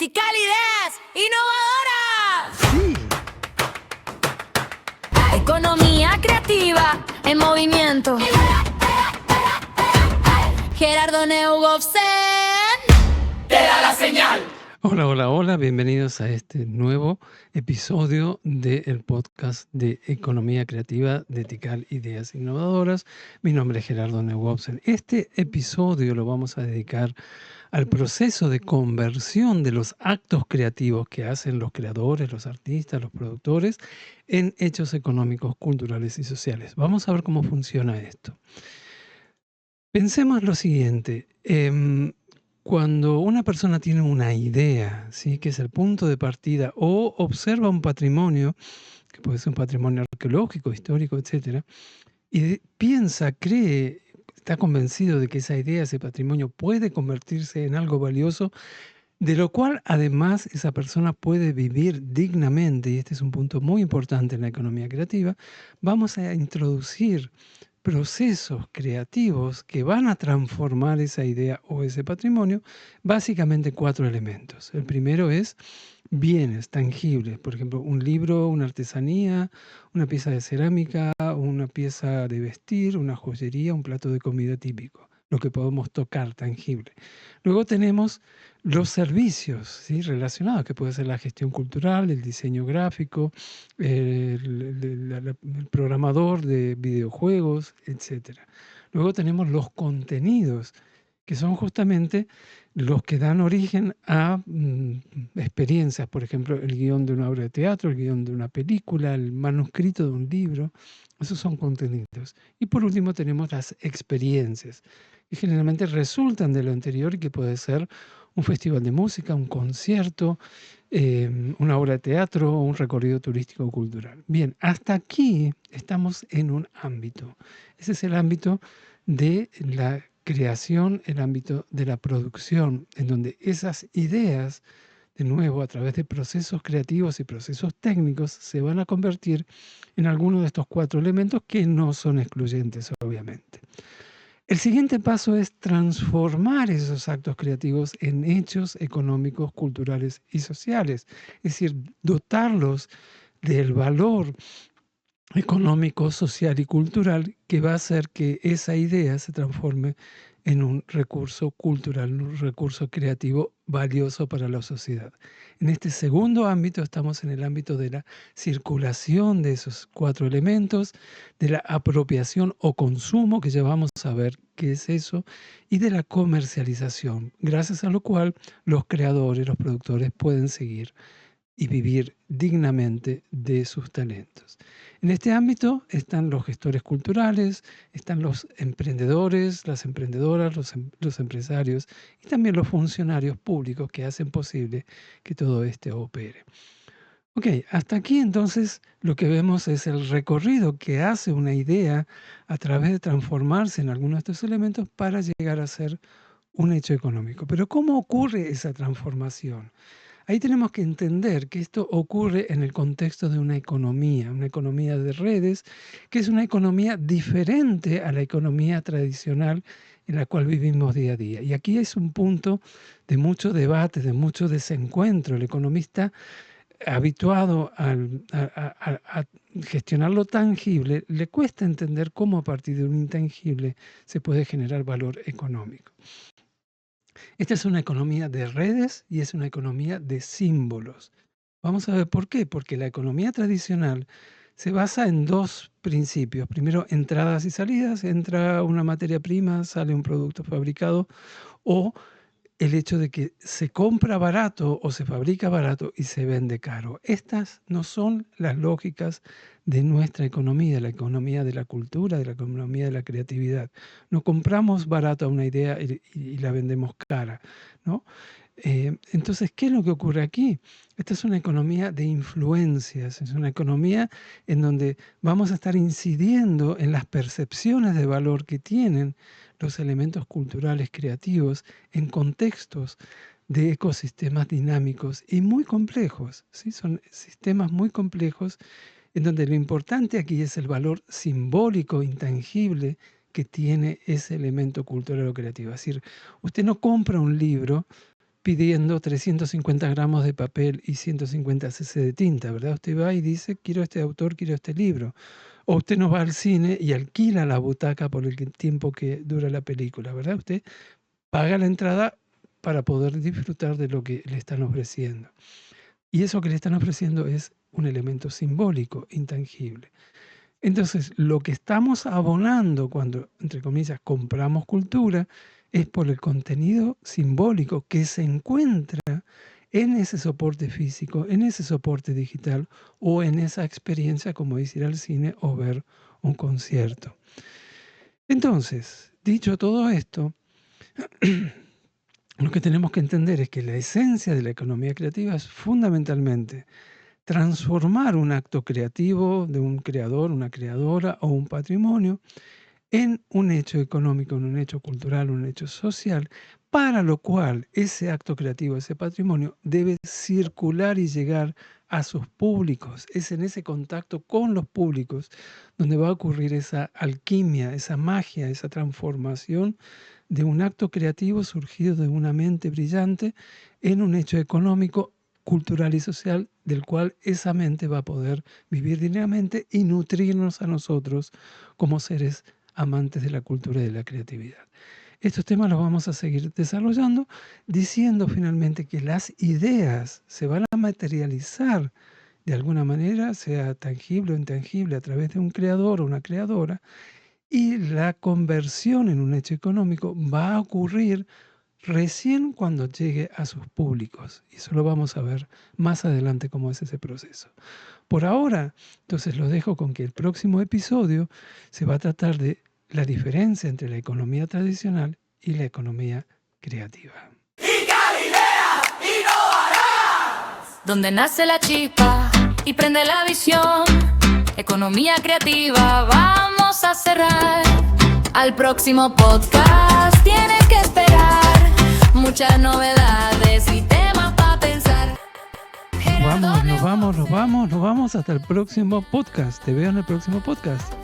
Vertical ideas innovadoras. Sí. Economía creativa en movimiento. Gerardo Neugovsen te da la señal. Hola, hola, hola, bienvenidos a este nuevo episodio del podcast de Economía Creativa de Tikal Ideas Innovadoras. Mi nombre es Gerardo Neugovsen. Este episodio lo vamos a dedicar al proceso de conversión de los actos creativos que hacen los creadores, los artistas, los productores, en hechos económicos, culturales y sociales. Vamos a ver cómo funciona esto. Pensemos lo siguiente. Cuando una persona tiene una idea, ¿sí?, que es el punto de partida, o observa un patrimonio, que puede ser un patrimonio arqueológico, histórico, etcétera, y piensa, cree, está convencido de que esa idea, ese patrimonio puede convertirse en algo valioso, de lo cual además esa persona puede vivir dignamente, y este es un punto muy importante en la economía creativa, vamos a introducir procesos creativos que van a transformar esa idea o ese patrimonio, básicamente 4 elementos. El primero es bienes tangibles, por ejemplo, un libro, una artesanía, una pieza de cerámica, una pieza de vestir, una joyería, un plato de comida típico, lo que podemos tocar, tangible. Luego tenemos los servicios, ¿sí?, relacionados, que puede ser la gestión cultural, el diseño gráfico, el programador de videojuegos, etc. Luego tenemos los contenidos, que son justamente los que dan origen a experiencias, por ejemplo, el guión de una obra de teatro, el guión de una película, el manuscrito de un libro, esos son contenidos. Y por último tenemos las experiencias, que generalmente resultan de lo anterior y que puede ser un festival de música, un concierto, una obra de teatro o un recorrido turístico o cultural. Bien, hasta aquí estamos en un ámbito. Ese es el ámbito de la creación, el ámbito de la producción, en donde esas ideas, de nuevo, a través de procesos creativos y procesos técnicos, se van a convertir en alguno de estos 4 elementos que no son excluyentes, obviamente. El siguiente paso es transformar esos actos creativos en hechos económicos, culturales y sociales, es decir, dotarlos del valor económico, social y cultural que va a hacer que esa idea se transforme en un recurso cultural, un recurso creativo valioso para la sociedad. En este segundo ámbito estamos en el ámbito de la circulación de esos 4 elementos, de la apropiación o consumo, que ya vamos a ver qué es eso, y de la comercialización, gracias a lo cual los creadores, los productores pueden seguir y vivir dignamente de sus talentos. En este ámbito están los gestores culturales, están los emprendedores, las emprendedoras, los empresarios y también los funcionarios públicos que hacen posible que todo esto opere. Ok, hasta aquí entonces lo que vemos es el recorrido que hace una idea a través de transformarse en alguno de estos elementos para llegar a ser un hecho económico. Pero ¿cómo ocurre esa transformación? Ahí tenemos que entender que esto ocurre en el contexto de una economía de redes, que es una economía diferente a la economía tradicional en la cual vivimos día a día. Y aquí es un punto de mucho debate, de mucho desencuentro. El economista habituado a gestionar lo tangible, le cuesta entender cómo a partir de un intangible se puede generar valor económico. Esta es una economía de redes y es una economía de símbolos. Vamos a ver por qué. Porque la economía tradicional se basa en 2 principios. Primero, entradas y salidas. Entra una materia prima, sale un producto fabricado, o el hecho de que se compra barato o se fabrica barato y se vende caro. Estas no son las lógicas de nuestra economía, de la economía de la cultura, de la economía de la creatividad. No compramos barato una idea y la vendemos cara, ¿no? Entonces, ¿qué es lo que ocurre aquí? Esta es una economía de influencias, es una economía en donde vamos a estar incidiendo en las percepciones de valor que tienen los elementos culturales creativos en contextos de ecosistemas dinámicos y muy complejos, ¿sí? Son sistemas muy complejos en donde lo importante aquí es el valor simbólico, intangible, que tiene ese elemento cultural o creativo. Es decir, usted no compra un libro pidiendo 350 gramos de papel y 150 cc de tinta, ¿verdad? Usted va y dice, quiero este autor, quiero este libro. O usted no va al cine y alquila la butaca por el tiempo que dura la película, ¿verdad? Usted paga la entrada para poder disfrutar de lo que le están ofreciendo. Y eso que le están ofreciendo es un elemento simbólico, intangible. Entonces, lo que estamos abonando cuando, entre comillas, compramos cultura es por el contenido simbólico que se encuentra en ese soporte físico, en ese soporte digital o en esa experiencia como es ir al cine o ver un concierto. Entonces, dicho todo esto, lo que tenemos que entender es que la esencia de la economía creativa es fundamentalmente transformar un acto creativo de un creador, una creadora o un patrimonio en un hecho económico, en un hecho cultural, un hecho social, para lo cual ese acto creativo, ese patrimonio, debe circular y llegar a sus públicos. Es en ese contacto con los públicos donde va a ocurrir esa alquimia, esa magia, esa transformación de un acto creativo surgido de una mente brillante en un hecho económico, cultural y social del cual esa mente va a poder vivir dignamente y nutrirnos a nosotros como seres amantes de la cultura y de la creatividad. Estos temas los vamos a seguir desarrollando, diciendo finalmente que las ideas se van a materializar de alguna manera, sea tangible o intangible, a través de un creador o una creadora, y la conversión en un hecho económico va a ocurrir recién cuando llegue a sus públicos. Y eso lo vamos a ver más adelante cómo es ese proceso. Por ahora, entonces los dejo con que el próximo episodio se va a tratar de la diferencia entre la economía tradicional y la economía creativa. Donde nace la chispa y prende la visión. Economía creativa, vamos a cerrar. Al próximo podcast tienes que esperar. Muchas novedades y temas para pensar. Nos vamos hasta el próximo podcast. Te veo en el próximo podcast.